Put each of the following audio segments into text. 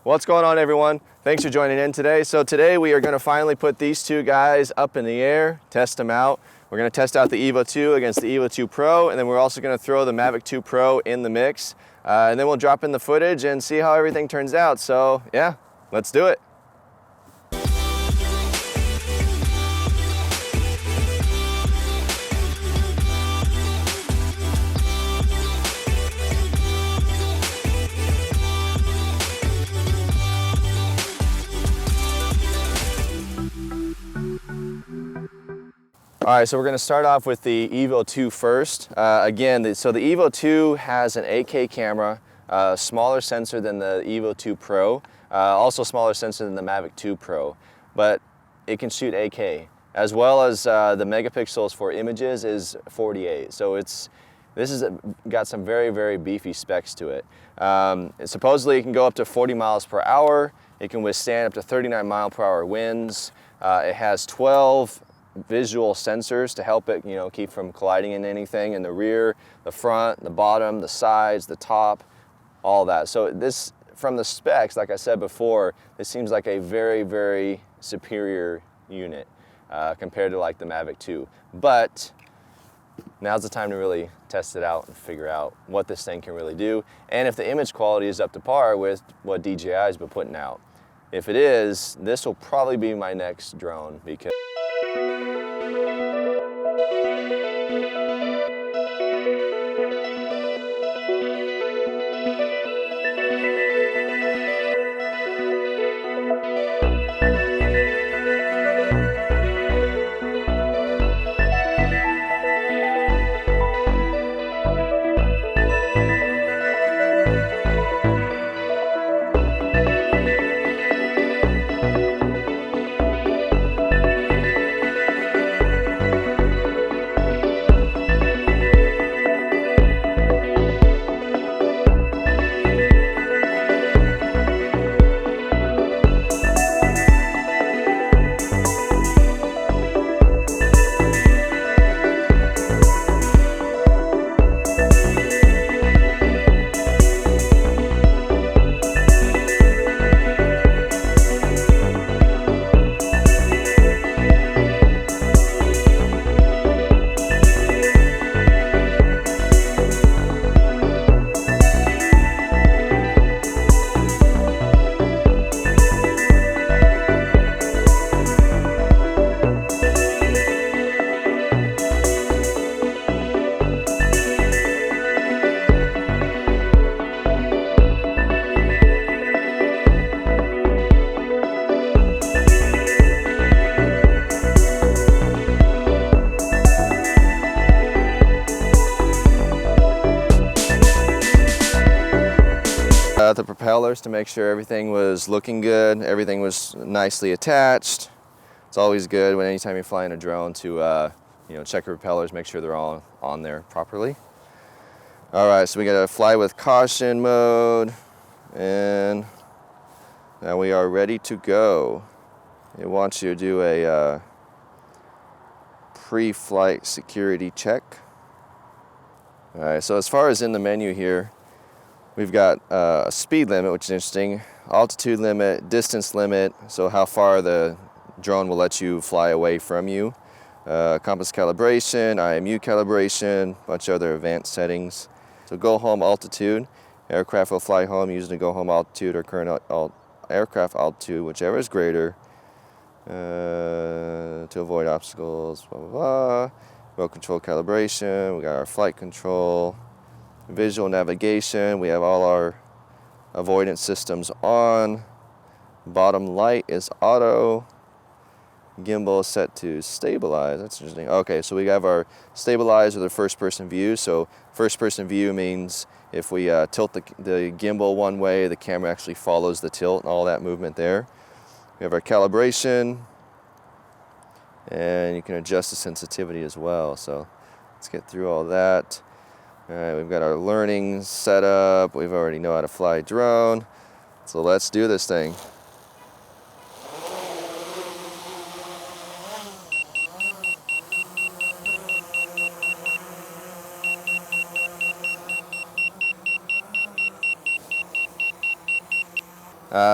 What's going on, everyone? Thanks for joining in today. So today we are going to finally put these two guys up in the air, test them out. We're going to test out the Evo 2 against the Evo 2 Pro, and then we're also going to throw the Mavic 2 Pro in the mix. And then we'll drop in the footage and see how everything turns out. So yeah, let's do it. All right, so we're going to start off with the Evo 2 first. So the Evo 2 has an 8K camera, smaller sensor than the Evo 2 Pro, also smaller sensor than the Mavic 2 Pro, but it can shoot 8K, as well as the megapixels for images is 48. So this has got some very, very beefy specs to it. Supposedly it can go up to 40 miles per hour. It can withstand up to 39 mile per hour winds. It has 12 visual sensors to help it, keep from colliding in anything in the rear, the front, the bottom, the sides, the top, all that. So this, from the specs, like I said before, this seems like a very, very superior unit compared to like the Mavic 2. But now's the time to really test it out and figure out what this thing can really do, and if the image quality is up to par with what DJI's been putting out. If it is, this will probably be my next drone, because the propellers to make sure everything was looking good, everything was nicely attached. It's always good when anytime you're flying a drone to check your propellers, make sure they're all on there properly. All right, so we got a fly with caution mode, and now we are ready to go. It wants you to do a pre-flight security check. All right, so as far as in the menu here, we've got a speed limit, which is interesting, altitude limit, distance limit, so how far the drone will let you fly away from you, compass calibration, IMU calibration, a bunch of other advanced settings. So go home altitude, aircraft will fly home using the go home altitude or current aircraft altitude, whichever is greater, to avoid obstacles, blah, blah, blah. Remote control calibration, we got our flight control, visual navigation, we have all our avoidance systems on. Bottom light is auto. Gimbal is set to stabilize. That's interesting. Okay, so we have our stabilize or the first person view. So first person view means if we tilt the gimbal one way, the camera actually follows the tilt and all that movement there. We have our calibration, and you can adjust the sensitivity as well. So let's get through all that. All right, we've got our learning set up. We've already know how to fly a drone. So let's do this thing.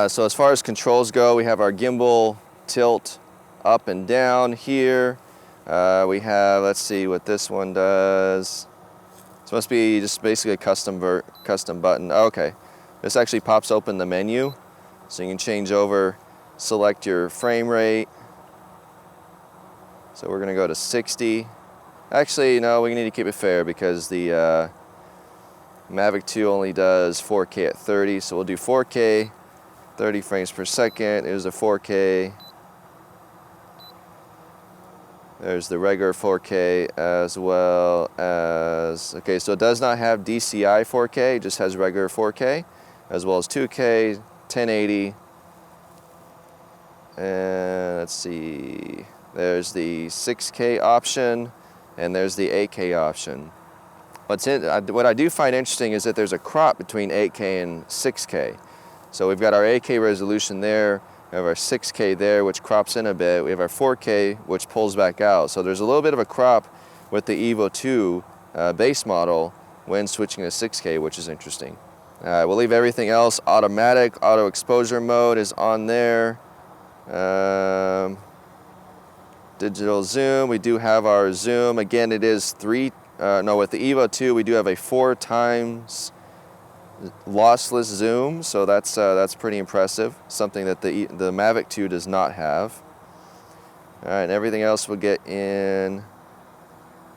So as far as controls go, we have our gimbal tilt up and down here. We have, let's see what this one does. This must be just basically a custom button. Oh, okay, this actually pops open the menu, so you can change over, select your frame rate. So we're gonna go to 60. Actually, no, we need to keep it fair because the Mavic 2 only does 4K at 30, so we'll do 4K, 30 frames per second. Here's a 4K. There's the regular 4K as well as, okay, so it does not have DCI 4K, it just has regular 4K, as well as 2K, 1080, and let's see, there's the 6K option, and there's the 8K option. What I do find interesting is that there's a crop between 8K and 6K. So we've got our 8K resolution there, we have our 6K there, which crops in a bit. We have our 4K, which pulls back out. So there's a little bit of a crop with the Evo 2 base model when switching to 6K, which is interesting. We'll leave everything else automatic. Auto exposure mode is on there. Digital zoom, we do have our zoom. Again, it is with the Evo 2, we do have a 4 times lossless zoom, so that's pretty impressive. Something that the Mavic 2 does not have. All right, and everything else we'll get in.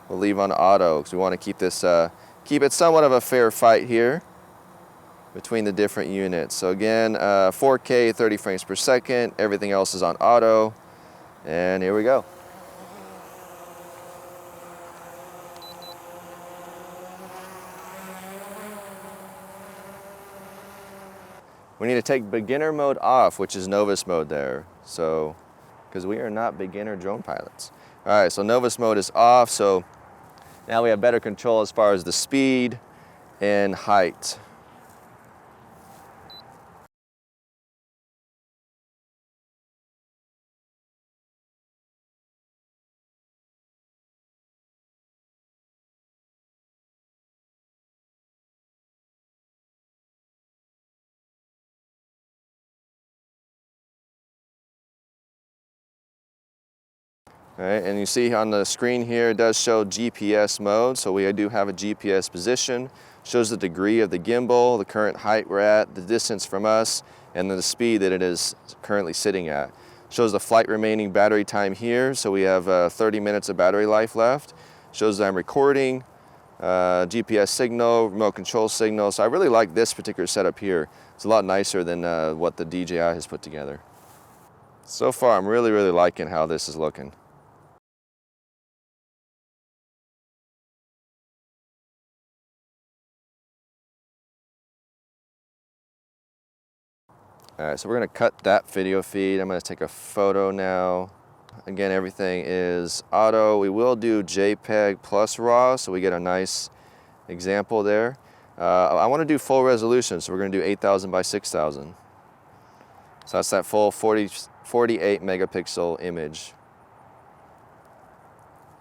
We'll leave on auto because we want to keep this keep it somewhat of a fair fight here between the different units. So again, 4K, 30 frames per second. Everything else is on auto, and here we go. We need to take beginner mode off, which is novice mode there. So, because we are not beginner drone pilots. All right, so novice mode is off. So now we have better control as far as the speed and height. All right, and you see on the screen here, it does show GPS mode. So we do have a GPS position. Shows the degree of the gimbal, the current height we're at, the distance from us, and then the speed that it is currently sitting at. Shows the flight remaining battery time here. So we have 30 minutes of battery life left. Shows that I'm recording, GPS signal, remote control signal. So I really like this particular setup here. It's a lot nicer than what the DJI has put together. So far, I'm really liking how this is looking. All right, so we're gonna cut that video feed. I'm gonna take a photo now. Again, everything is auto. We will do JPEG plus RAW, so we get a nice example there. I wanna do full resolution, so we're gonna do 8,000 by 6,000. So that's that full 48 megapixel image.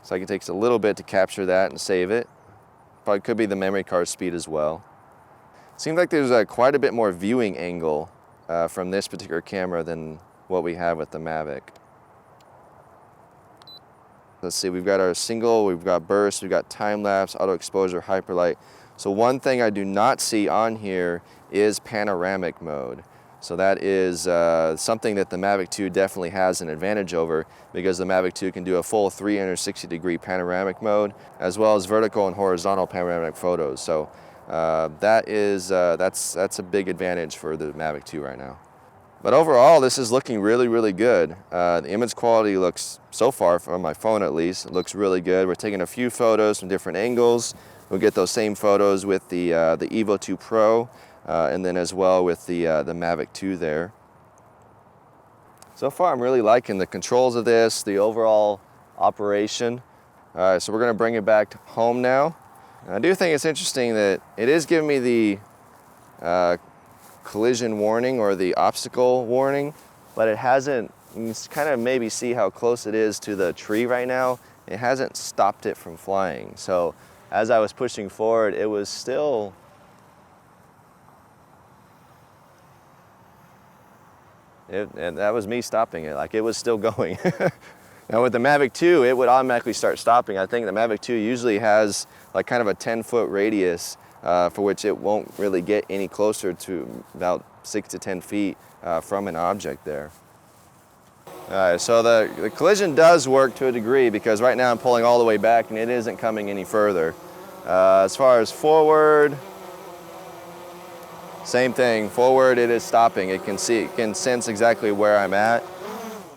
So it takes a little bit to capture that and save it. Probably could be the memory card speed as well. Seems like there's quite a bit more viewing angle from this particular camera than what we have with the Mavic. Let's see, we've got our single, we've got burst, we've got time-lapse, auto exposure, hyperlight. So one thing I do not see on here is panoramic mode. So that is something that the Mavic 2 definitely has an advantage over, because the Mavic 2 can do a full 360-degree panoramic mode, as well as vertical and horizontal panoramic photos. So that's a big advantage for the Mavic 2 right now. But overall, this is looking really good. The image quality looks, so far from my phone at least, it looks really good. We're taking a few photos from different angles. We'll get those same photos with the Evo 2 Pro, and then as well with the Mavic 2 there. So far, I'm really liking the controls of this, the overall operation. So we're gonna bring it back home now. I do think it's interesting that it is giving me the collision warning or the obstacle warning, but it hasn't, you can kind of maybe see how close it is to the tree right now. It hasn't stopped it from flying. So as I was pushing forward, it was still And that was me stopping it. Like, it was still going. Now with the Mavic 2, it would automatically start stopping. I think the Mavic 2 usually has like kind of a 10-foot radius for which it won't really get any closer to about 6 to 10 feet from an object there. All right, so the collision does work to a degree because right now I'm pulling all the way back and it isn't coming any further. As far as forward, same thing. Forward, it is stopping. It can sense exactly where I'm at.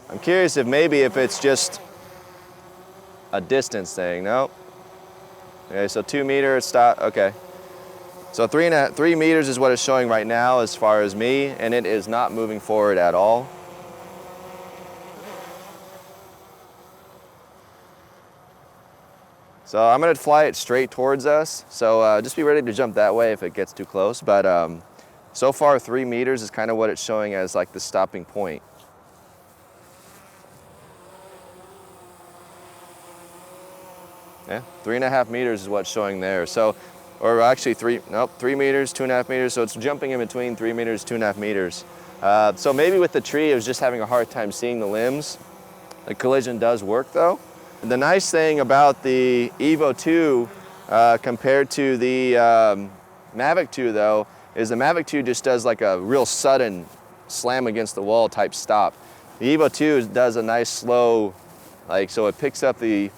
I'm curious if maybe if it's just a distance thing. Nope. Okay, so 2 meters, stop. Okay. So 3 meters is what it's showing right now as far as me, and it is not moving forward at all. So I'm gonna fly it straight towards us. So just be ready to jump that way if it gets too close. But so far 3 meters is kind of what it's showing as like the stopping point. Yeah, 3.5 meters is what's showing there. So, or actually 3 meters, 2.5 meters. So it's jumping in between 3 meters, 2.5 meters. So maybe with the tree, it was just having a hard time seeing the limbs. The collision does work though. The nice thing about the Evo 2 compared to the Mavic 2 though, is the Mavic 2 just does like a real sudden slam against the wall type stop. The Evo 2 does a nice slow, like, so it picks up the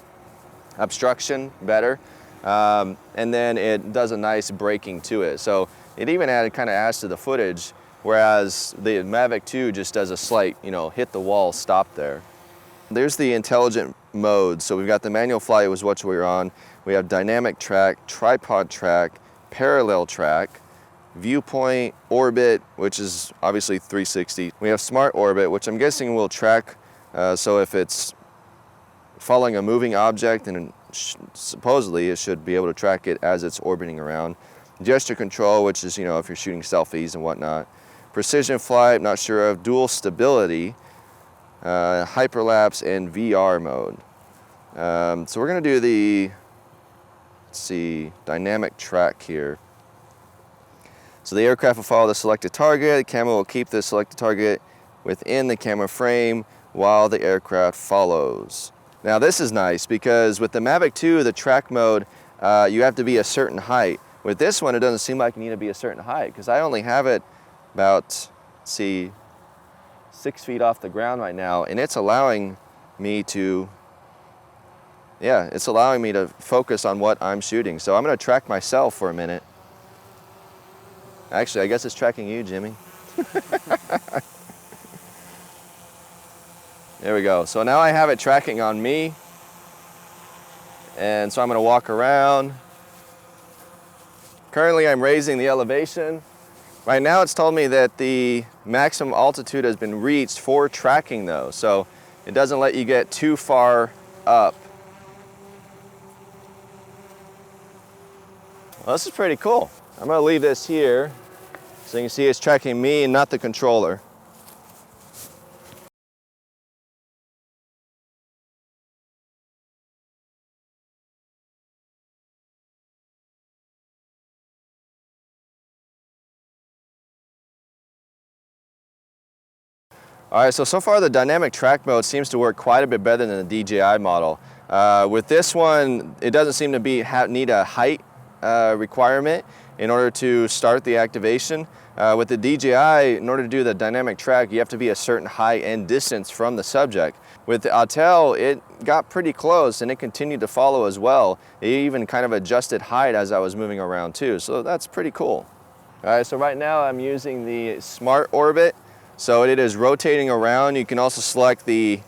obstruction better, and then it does a nice braking to it. So it even kind of adds to the footage, whereas the Mavic 2 just does a slight, hit the wall stop there. There's the intelligent mode. So we've got the manual flight was what we were on. We have dynamic track, tripod track, parallel track, viewpoint, orbit, which is obviously 360. We have smart orbit, which I'm guessing will track, so if it's following a moving object, and supposedly it should be able to track it as it's orbiting around. Gesture control, which is, if you're shooting selfies and whatnot. Precision flight, not sure of. Dual stability, hyperlapse, and VR mode. So we're gonna do the, let's see, dynamic track here. So the aircraft will follow the selected target. The camera will keep the selected target within the camera frame while the aircraft follows. Now this is nice because with the Mavic 2, the track mode, you have to be a certain height. With this one, it doesn't seem like you need to be a certain height because I only have it about, let's see, 6 feet off the ground right now, and it's allowing me to, it's allowing me to focus on what I'm shooting. So I'm gonna track myself for a minute. Actually, I guess it's tracking you, Jimmy. There we go. So now I have it tracking on me. And so I'm gonna walk around. Currently I'm raising the elevation. Right now it's told me that the maximum altitude has been reached for tracking though. So it doesn't let you get too far up. Well, this is pretty cool. I'm gonna leave this here so you can see it's tracking me and not the controller. All right, so far the dynamic track mode seems to work quite a bit better than the DJI model. With this one, it doesn't seem to need a height requirement in order to start the activation. With the DJI, in order to do the dynamic track, you have to be a certain height and distance from the subject. With the Autel, it got pretty close and it continued to follow as well. It even kind of adjusted height as I was moving around too, so that's pretty cool. All right, so right now I'm using the Smart Orbit. So it is rotating around. You can also select the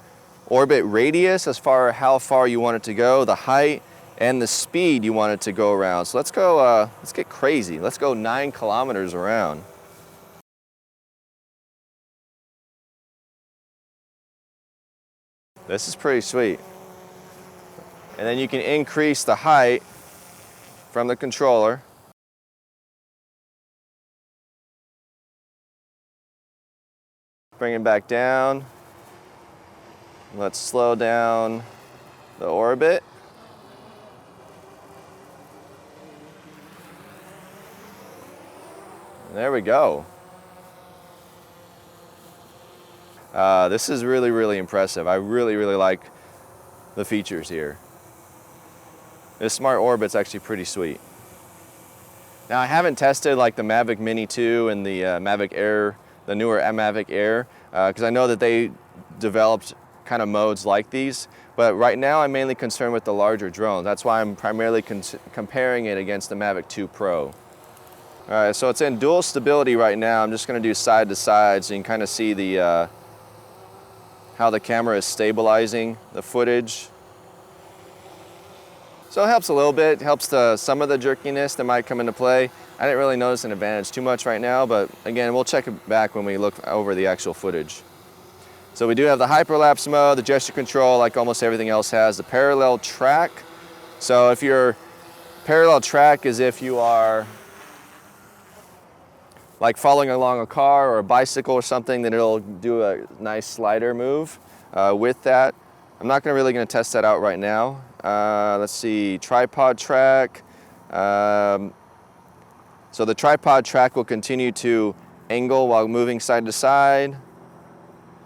orbit radius as far as how far you want it to go, the height, and the speed you want it to go around. So let's go, let's get crazy. Let's go 9 kilometers around. This is pretty sweet. And then you can increase the height from the controller. Bring it back down. Let's slow down the orbit. There we go. This is really, really impressive. I really, really like the features here. This smart orbit's actually pretty sweet. Now I haven't tested like the Mavic Mini 2 and the Mavic Air, the newer Mavic Air, because I know that they developed kind of modes like these. But right now I'm mainly concerned with the larger drones. That's why I'm primarily comparing it against the Mavic 2 Pro. All right, so it's in dual stability right now. I'm just going to do side to side so you can kind of see the how the camera is stabilizing the footage. So it helps a little bit, helps some of the jerkiness that might come into play. I didn't really notice an advantage too much right now, but again, we'll check it back when we look over the actual footage. So we do have the hyperlapse mode, the gesture control like almost everything else has, the parallel track. So if your parallel track is if you are like following along a car or a bicycle or something, then it'll do a nice slider move with that. I'm not really going to test that out right now. Let's see, tripod track. So the tripod track will continue to angle while moving side to side,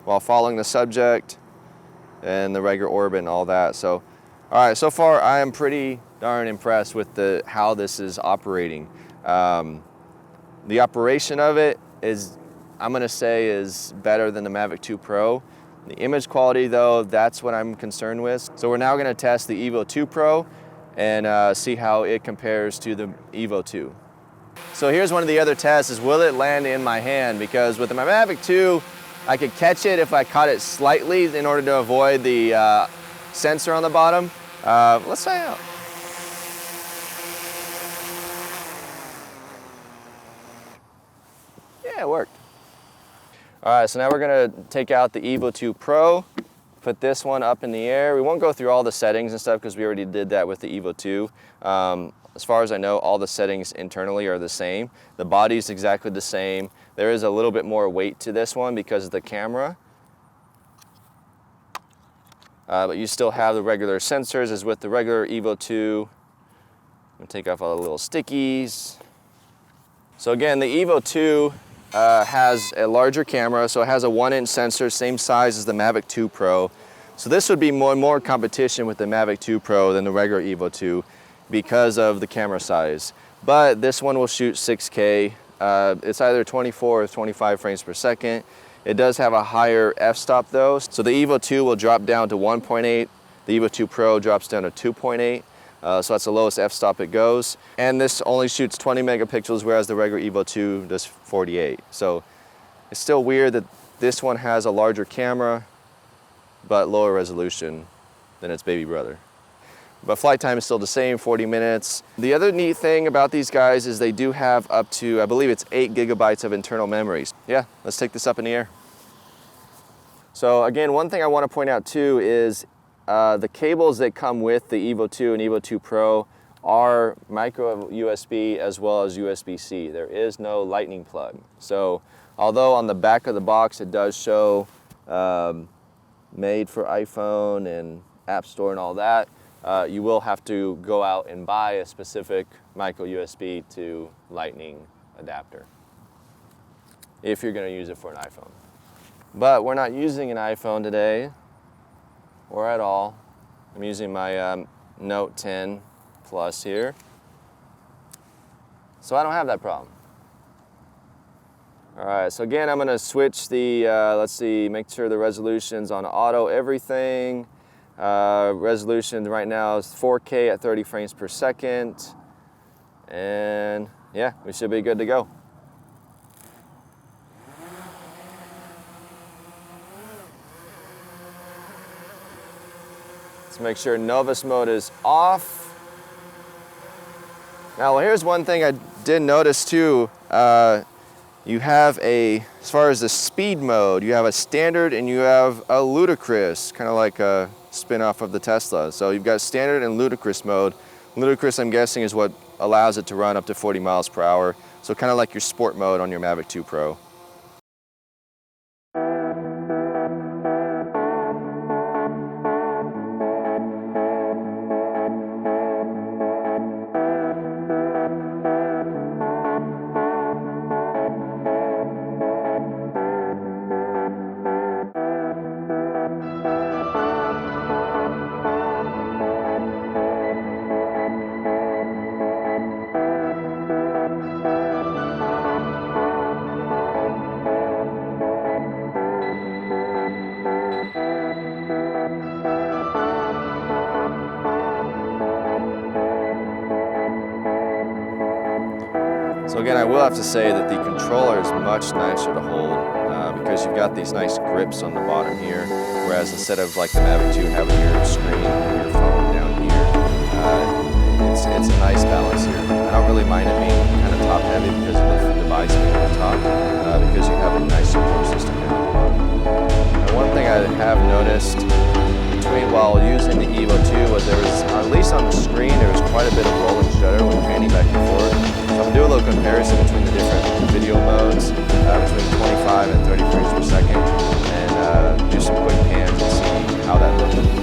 while following the subject and the regular orbit and all that. So, all right, so far I am pretty darn impressed with how this is operating. The operation of it is, I'm gonna say, is better than the Mavic 2 Pro. The image quality though, that's what I'm concerned with. So we're now gonna test the Evo 2 Pro and see how it compares to the Evo 2. So here's one of the other tests is, will it land in my hand? Because with my Mavic 2, I could catch it if I caught it slightly in order to avoid the sensor on the bottom. Let's try it out. Yeah, it worked. All right, so now we're gonna take out the Evo 2 Pro, put this one up in the air. We won't go through all the settings and stuff because we already did that with the Evo 2. As far as I know, all the settings internally are the same. The body's exactly the same. There is a little bit more weight to this one because of the camera. But you still have the regular sensors as with the regular Evo 2. I'm gonna take off all the little stickies. So again, the Evo 2 has a larger camera, so it has a 1-inch sensor, same size as the Mavic 2 Pro. So this would be more competition with the Mavic 2 Pro than the regular Evo 2 because of the camera size. But this one will shoot 6K. It's either 24 or 25 frames per second. It does have a higher f-stop though. So the Evo 2 will drop down to 1.8. The Evo 2 Pro drops down to 2.8. So that's the lowest f-stop it goes. And this only shoots 20 megapixels, whereas the regular Evo 2 does 48. So it's still weird that this one has a larger camera, but lower resolution than its baby brother. But flight time is still the same, 40 minutes. The other neat thing about these guys is they do have up to, I believe it's 8 gigabytes of internal memories. Yeah, let's take this up in the air. So again, one thing I want to point out too is the cables that come with the Evo 2 and Evo 2 Pro are micro USB as well as USB-C. There is no lightning plug. So although on the back of the box it does show made for iPhone and App Store and all that, you will have to go out and buy a specific micro USB to lightning adapter if you're going to use it for an iPhone. But we're not using an iPhone today, or at all. I'm using my Note 10 Plus here. So I don't have that problem. All right, so again, I'm gonna switch the, let's see, make sure the resolution's on auto everything. Resolution right now is 4K at 30 frames per second. And yeah, we should be good to go. Let's make sure Novus mode is off. Now, well, here's one thing I did notice too. You have as far as the speed mode, you have a standard and you have a ludicrous, kind of like a spin-off of the Tesla. So you've got standard and ludicrous mode. Ludicrous, I'm guessing, is what allows it to run up to 40 miles per hour. So kind of like your sport mode on your Mavic 2 Pro. will have to say that the controller is much nicer to hold because you've got these nice grips on the bottom here, whereas instead of like the Mavic 2 having your screen and your phone down here, it's a nice balance here. I don't really mind it being kind of top heavy because of the device being on top, because you have a nice support system here on the bottom. Now, one thing I have noticed while using the Evo 2 was there was, at least on the screen, there was quite a bit of roll and shutter when panning back and forth. So I'm going to do a little comparison between the different video modes, between 25 and 30 frames per second, and do some quick pans and see how that looks.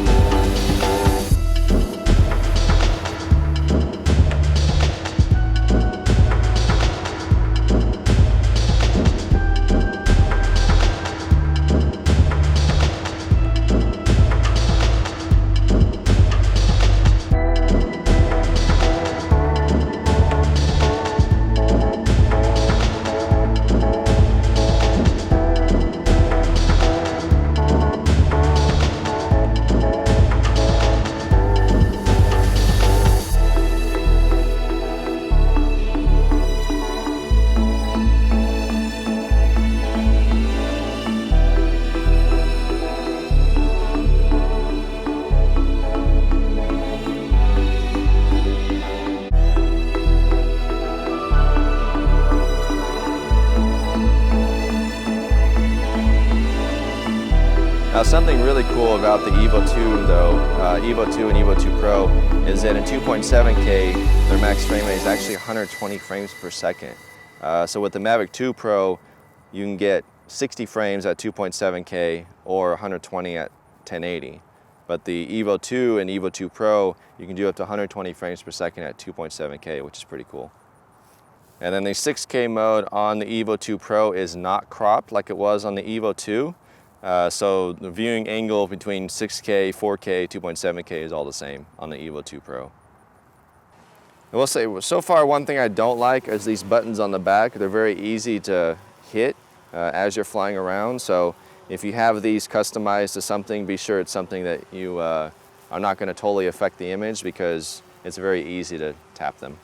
Now something really cool about the Evo 2 though, Evo 2 and Evo 2 Pro, is that in 2.7K, their max frame rate is actually 120 frames per second. So with the Mavic 2 Pro, you can get 60 frames at 2.7K or 120 at 1080. But the Evo 2 and Evo 2 Pro, you can do up to 120 frames per second at 2.7K, which is pretty cool. And then the 6K mode on the Evo 2 Pro is not cropped like it was on the Evo 2. So the viewing angle between 6K, 4K, 2.7K is all the same on the Evo 2 Pro. I will say, so far one thing I don't like is these buttons on the back. They're very easy to hit as you're flying around. So if you have these customized to something, be sure it's something that you are not going to totally affect the image because it's very easy to tap them.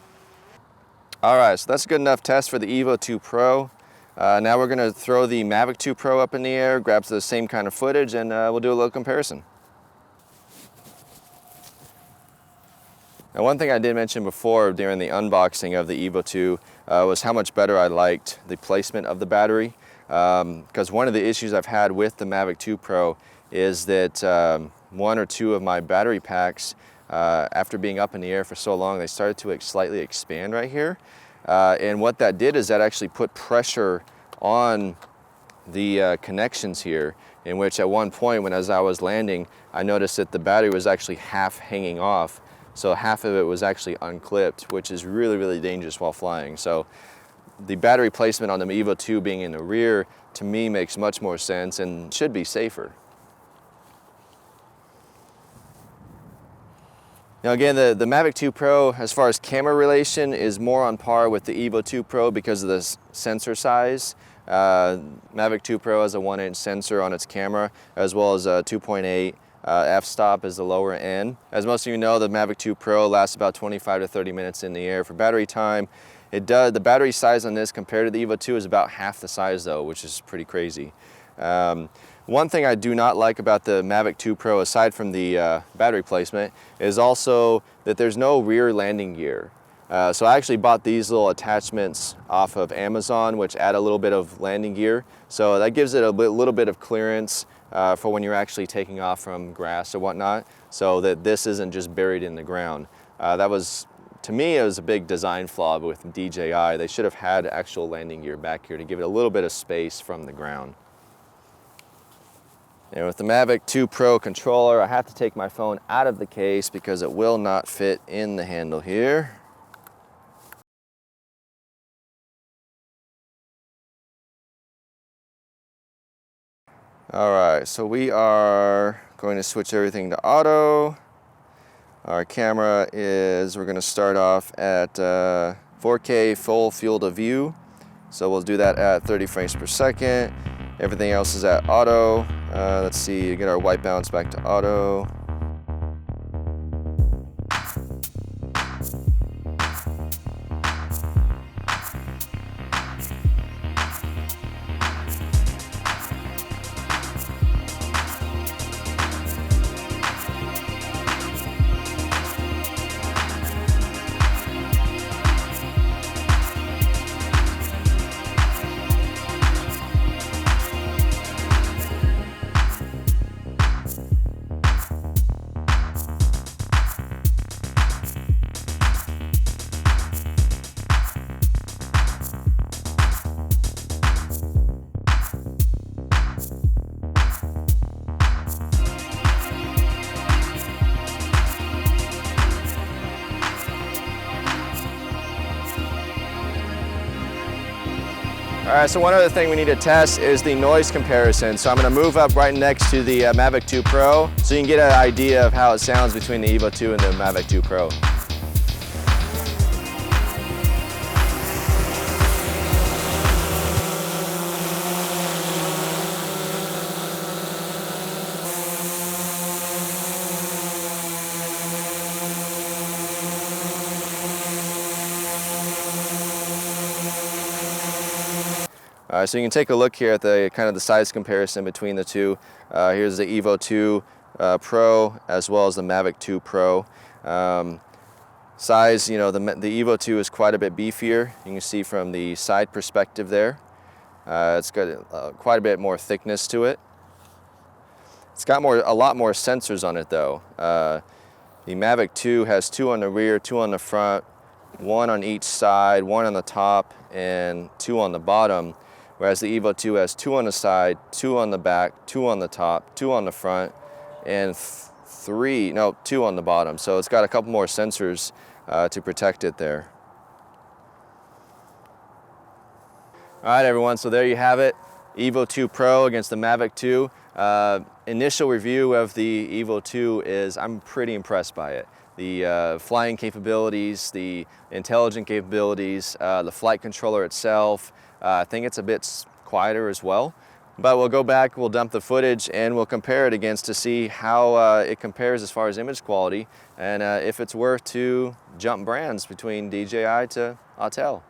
All right, so that's a good enough test for the Evo 2 Pro. Now we're going to throw the Mavic 2 Pro up in the air, grab the same kind of footage, and we'll do a little comparison. Now one thing I did mention before during the unboxing of the Evo 2 was how much better I liked the placement of the battery. Because one of the issues I've had with the Mavic 2 Pro is that one or two of my battery packs, after being up in the air for so long, they started to slightly expand right here. And what that did is that actually put pressure on the connections here, in which at one point as I was landing, I noticed that the battery was actually half hanging off. So half of it was actually unclipped, which is really, really dangerous while flying. So the battery placement on the Evo 2 being in the rear, to me, makes much more sense and should be safer. Now again, the Mavic 2 Pro, as far as camera relation, is more on par with the Evo 2 Pro because of the sensor size. Mavic 2 Pro has a 1-inch sensor on its camera, as well as a 2.8 f-stop is the lower end. As most of you know, the Mavic 2 Pro lasts about 25 to 30 minutes in the air. For battery time, the battery size on this compared to the Evo 2 is about half the size though, which is pretty crazy. One thing I do not like about the Mavic 2 Pro, aside from the battery placement, is also that there's no rear landing gear. So I actually bought these little attachments off of Amazon, which add a little bit of landing gear. So that gives it a little bit of clearance for when you're actually taking off from grass or whatnot, so that this isn't just buried in the ground. That was, to me, it was a big design flaw with DJI. They should have had actual landing gear back here to give it a little bit of space from the ground. And with the Mavic 2 Pro controller, I have to take my phone out of the case because it will not fit in the handle here. All right, so we are going to switch everything to auto. Our camera is, we're going to start off at 4K full field of view. So we'll do that at 30 frames per second. Everything else is at auto. Let's see, get our white balance back to auto. All right, so one other thing we need to test is the noise comparison. So I'm going to move up right next to the Mavic 2 Pro so you can get an idea of how it sounds between the Evo 2 and the Mavic 2 Pro. So you can take a look here at the kind of the size comparison between the two. Here's the Evo 2 Pro as well as the Mavic 2 Pro. Size, you know, the Evo 2 is quite a bit beefier. You can see from the side perspective there. It's got quite a bit more thickness to it. It's got a lot more sensors on it though. The Mavic 2 has 2 on the rear, 2 on the front, 1 on each side, 1 on the top, and 2 on the bottom. Whereas the Evo 2 has 2 on the side, 2 on the back, 2 on the top, 2 on the front, and 2 on the bottom. So it's got a couple more sensors to protect it there. All right, everyone, so there you have it. Evo 2 Pro against the Mavic 2. Initial review of the Evo 2 is I'm pretty impressed by it. The flying capabilities, the intelligent capabilities, the flight controller itself. I think it's a bit quieter as well. But we'll go back, we'll dump the footage, and we'll compare it against to see how it compares as far as image quality and if it's worth to jump brands between DJI to Autel.